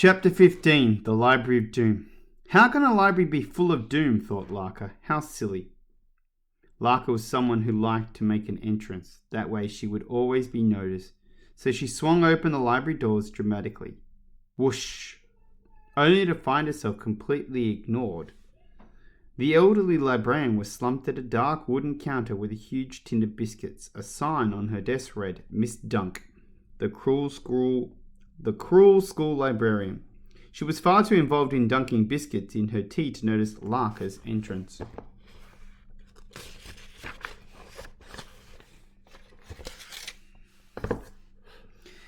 Chapter 15. The Library of Doom. How can a library be full of doom, thought Larka. How silly. Larka was someone who liked to make an entrance. That way she would always be noticed. So she swung open the library doors dramatically. Whoosh! Only to find herself completely ignored. The elderly librarian was slumped at a dark wooden counter with a huge tin of biscuits. A sign on her desk read, Miss Dunk, the cruel school librarian. She was far too involved in dunking biscuits in her tea to notice Larka's entrance.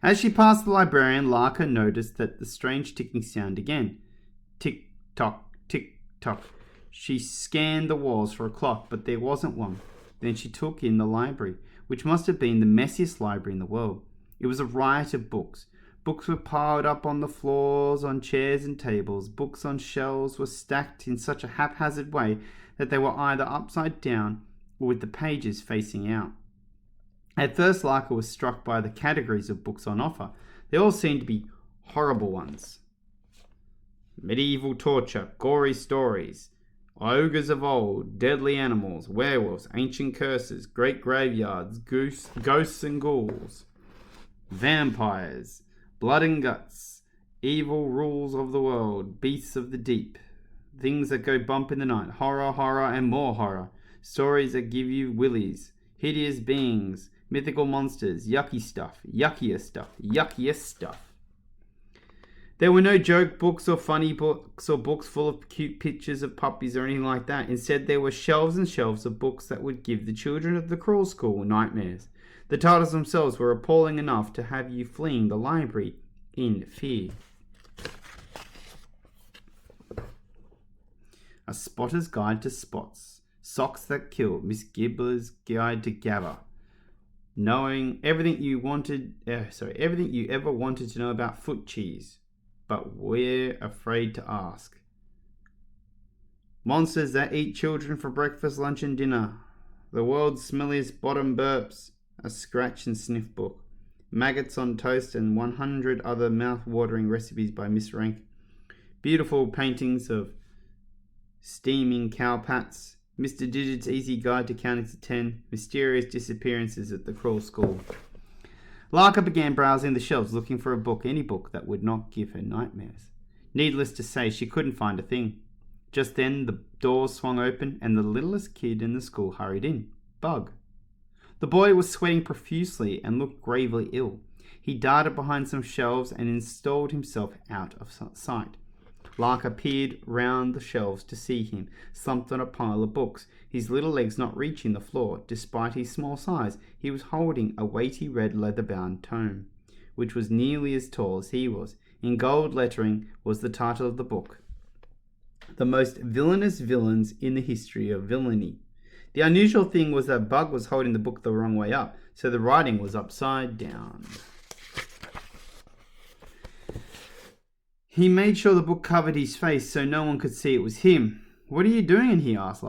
As she passed the librarian, Larka noticed that the strange ticking sound again. Tick-tock, tick-tock. She scanned the walls for a clock, but there wasn't one. Then she took in the library, which must have been the messiest library in the world. It was a riot of books. Books were piled up on the floors, on chairs and tables. Books on shelves were stacked in such a haphazard way that they were either upside down or with the pages facing out. At first, Larka was struck by the categories of books on offer. They all seemed to be horrible ones. Medieval torture, gory stories, ogres of old, deadly animals, werewolves, ancient curses, great graveyards, ghosts and ghouls, vampires, blood and guts, evil rules of the world, beasts of the deep, things that go bump in the night, horror, and more horror, stories that give you willies, hideous beings, mythical monsters, yucky stuff, yuckiest stuff. There were no joke books or funny books or books full of cute pictures of puppies or anything like that. Instead, there were shelves and shelves of books that would give the children of the cruel school nightmares. The titles themselves were appalling enough to have you fleeing the library in fear. A Spotter's Guide to Spots, Socks That Kill, Miss Gibbler's Guide to Gabber. Knowing everything you ever wanted to know about foot cheese, but we're afraid to ask. Monsters that eat children for breakfast, lunch and dinner. The world's smelliest bottom burps. A scratch and sniff book. Maggots on toast and 100 other mouth-watering recipes by Miss Rank. Beautiful paintings of steaming cow pats. Mr. Digit's Easy Guide to Counting to 10. Mysterious disappearances at the cruel school. Larka began browsing the shelves looking for a book, any book that would not give her nightmares. Needless to say, she couldn't find a thing. Just then the doors swung open and the littlest kid in the school hurried in. Bug. The boy was sweating profusely and looked gravely ill. He darted behind some shelves and installed himself out of sight. Larka peered round the shelves to see him, slumped on a pile of books, his little legs not reaching the floor. Despite his small size, he was holding a weighty red leather-bound tome, which was nearly as tall as he was. In gold lettering was the title of the book, The Most Villainous Villains in the History of Villainy. The unusual thing was that Bug was holding the book the wrong way up, so the writing was upside down. He made sure the book covered his face so no one could see it was him. What are you doing in here? Asked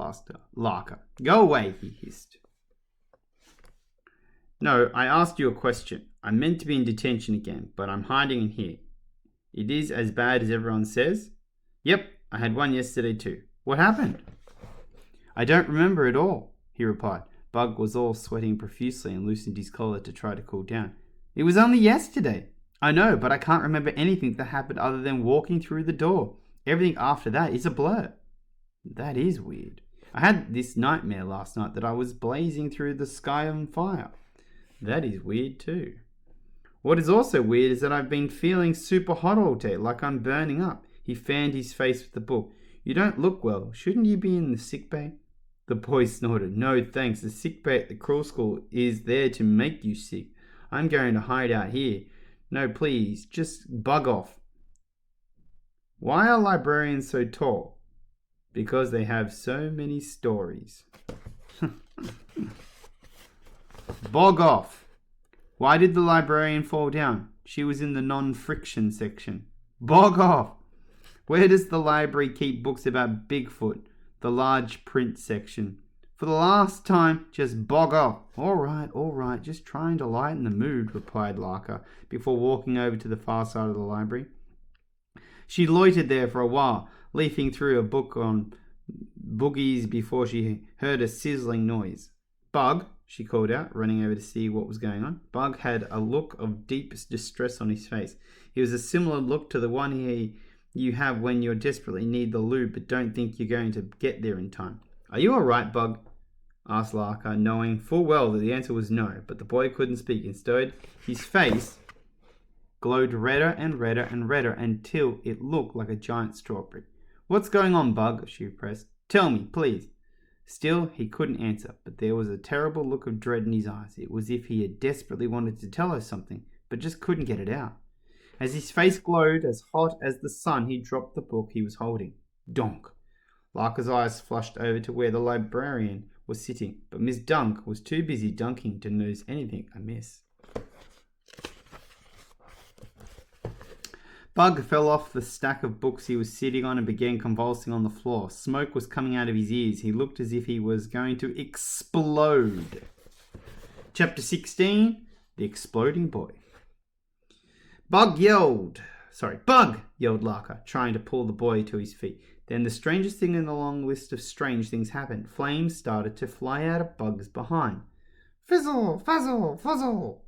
Larka. Go away, he hissed. No, I asked you a question. I'm meant to be in detention again, but I'm hiding in here. It is as bad as everyone says? Yep, I had one yesterday too. What happened? I don't remember at all, he replied. Bug was all sweating profusely and loosened his collar to try to cool down. It was only yesterday. I know, but I can't remember anything that happened other than walking through the door. Everything after that is a blur. That is weird. I had this nightmare last night that I was blazing through the sky on fire. That is weird too. What is also weird is that I've been feeling super hot all day, like I'm burning up. He fanned his face with the book. You don't look well. Shouldn't you be in the sick bay? The boy snorted. No, thanks. The sick bay at the cruel school is there to make you sick. I'm going to hide out here. No, please, just bug off. Why are librarians so tall? Because they have so many stories. Bog off. Why did the librarian fall down? She was in the non-friction section. Bog off. Where does the library keep books about Bigfoot? The large print section. For the last time, just bog off. All right, just trying to lighten the mood, replied Larka, before walking over to the far side of the library. She loitered there for a while, leafing through a book on boogies before she heard a sizzling noise. Bug, she called out, running over to see what was going on. Bug had a look of deep distress on his face. It was a similar look to the one you have when you desperately need the loo but don't think you're going to get there in time. Are you all right, Bug? Asked Larker, knowing full well that the answer was no, but the boy couldn't speak. Instead, his face glowed redder and redder and redder until it looked like a giant strawberry. What's going on, Bug? She pressed. Tell me, please. Still, he couldn't answer, but there was a terrible look of dread in his eyes. It was as if he had desperately wanted to tell her something, but just couldn't get it out. As his face glowed as hot as the sun, he dropped the book he was holding. Donk! Larker's eyes flushed over to where the librarian was sitting, but Miss Dunk was too busy dunking to notice anything amiss. Bug fell off the stack of books he was sitting on and began convulsing on the floor. Smoke was coming out of his ears. He looked as if he was going to explode. Chapter 16, The Exploding Boy. Bug, yelled Larker, trying to pull the boy to his feet. Then the strangest thing in the long list of strange things happened. Flames started to fly out of Bug's behind. Fizzle, fuzzle, fuzzle.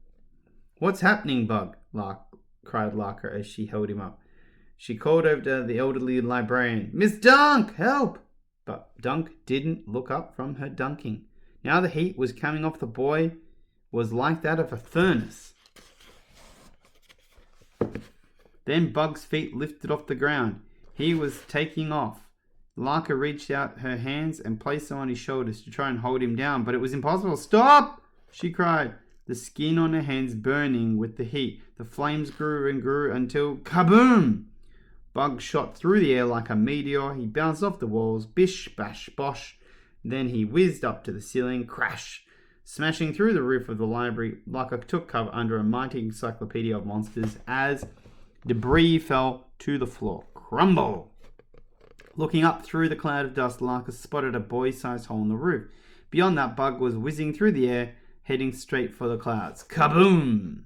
What's happening, Bug? Cried Larker as she held him up. She called over to the elderly librarian. Miss Dunk, help! But Dunk didn't look up from her dunking. Now the heat was coming off the boy was like that of a furnace. Then Bug's feet lifted off the ground. He was taking off. Larker reached out her hands and placed them on his shoulders to try and hold him down, but it was impossible. Stop! She cried, the skin on her hands burning with the heat. The flames grew and grew until kaboom! Bug shot through the air like a meteor. He bounced off the walls, bish, bash, bosh. Then he whizzed up to the ceiling, crash! Smashing through the roof of the library, Larker took cover under a mighty encyclopedia of monsters as debris fell to the floor. Crumble! Looking up through the cloud of dust, Larker spotted a boy-sized hole in the roof. Beyond that, Bug was whizzing through the air, heading straight for the clouds. Kaboom!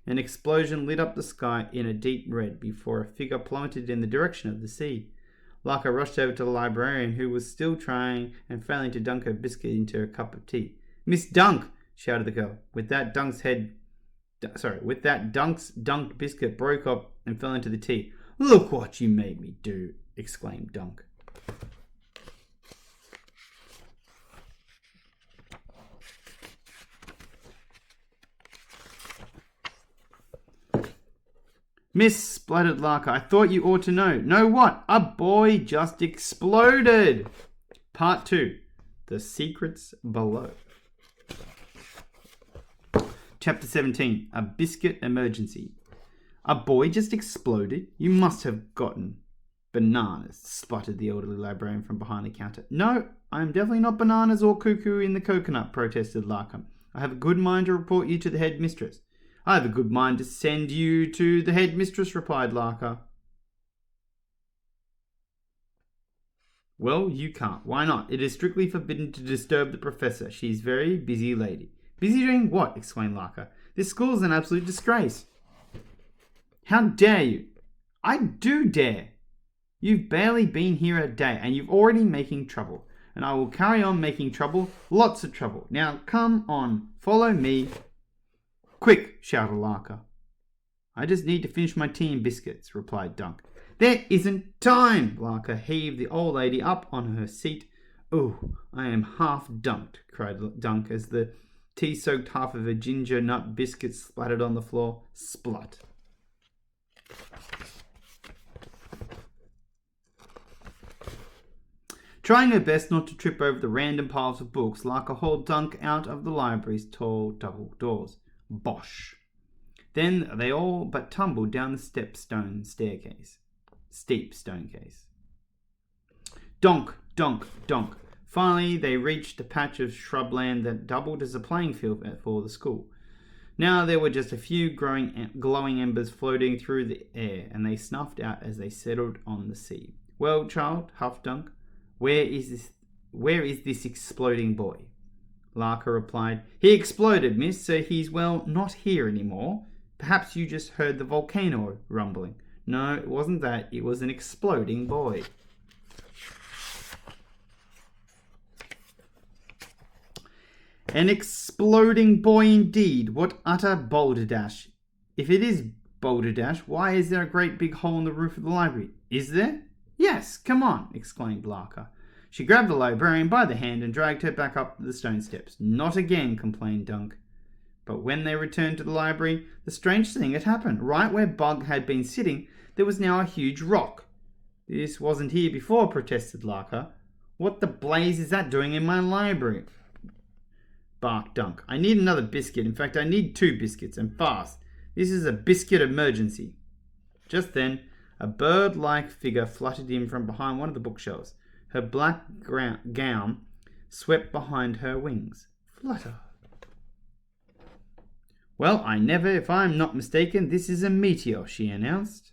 An explosion lit up the sky in a deep red before a figure plummeted in the direction of the sea. Larker rushed over to the librarian, who was still trying and failing to dunk her biscuit into a cup of tea. Miss Dunk! Shouted the girl. With that, Dunk's dunked biscuit broke up and fell into the tea. Look what you made me do! Exclaimed Dunk. Miss, spluttered Larker, I thought you ought to know. Know what? A boy just exploded! Part 2. The Secrets Below. Chapter 17. A Biscuit Emergency. A boy just exploded? You must have gotten bananas, spluttered the elderly librarian from behind the counter. No, I am definitely not bananas or cuckoo in the coconut, protested Larker. I have a good mind to report you to the headmistress. I have a good mind to send you to the headmistress, replied Larker. Well, you can't. Why not? It is strictly forbidden to disturb the professor. She's a very busy lady. Busy doing what? Exclaimed Larker. This school's an absolute disgrace. How dare you? I do dare. You've barely been here a day, and you've already making trouble. And I will carry on making trouble, lots of trouble. Now come on, follow me. Quick, shouted Larker. I just need to finish my tea and biscuits, replied Dunk. There isn't time! Larker heaved the old lady up on her seat. Oh, I am half dunked, cried Dunk as the tea-soaked half of a ginger nut biscuit splattered on the floor. Splut. Trying her best not to trip over the random piles of books, Larker hauled Dunk out of the library's tall double doors. Bosh! Then they all but tumbled down the steep stone staircase. Donk, donk, donk. Finally, they reached a patch of shrubland that doubled as a playing field for the school. Now there were just a few glowing embers floating through the air, and they snuffed out as they settled on the sea. Well, child, huffed Dunk, where is this exploding boy? Larker replied, He exploded, miss, so he's, well, not here anymore. Perhaps you just heard the volcano rumbling. No, it wasn't that. It was an exploding boy. An exploding boy indeed. What utter balderdash. If it is balderdash, why is there a great big hole in the roof of the library? Is there? Yes, come on, exclaimed Larker. She grabbed the librarian by the hand and dragged her back up the stone steps. Not again, complained Dunk. But when they returned to the library, the strange thing had happened. Right where Bug had been sitting, there was now a huge rock. This wasn't here before, protested Larker. What the blaze is that doing in my library? Barked Dunk. I need another biscuit. In fact, I need 2 biscuits, and fast. This is a biscuit emergency. Just then, a bird-like figure fluttered in from behind one of the bookshelves. Her black gown swept behind her wings. Flutter. Well, I never, if I am not mistaken, this is a meteor, she announced.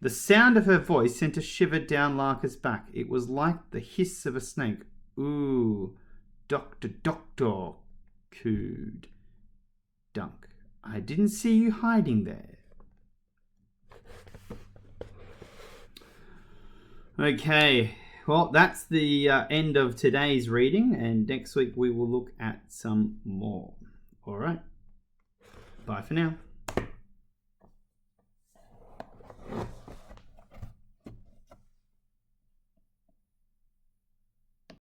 The sound of her voice sent a shiver down Larker's back. It was like the hiss of a snake. Ooh, Doctor, cooed Dunk. I didn't see you hiding there. Okay, well, that's the end of today's reading, and next week we will look at some more. All right, bye for now.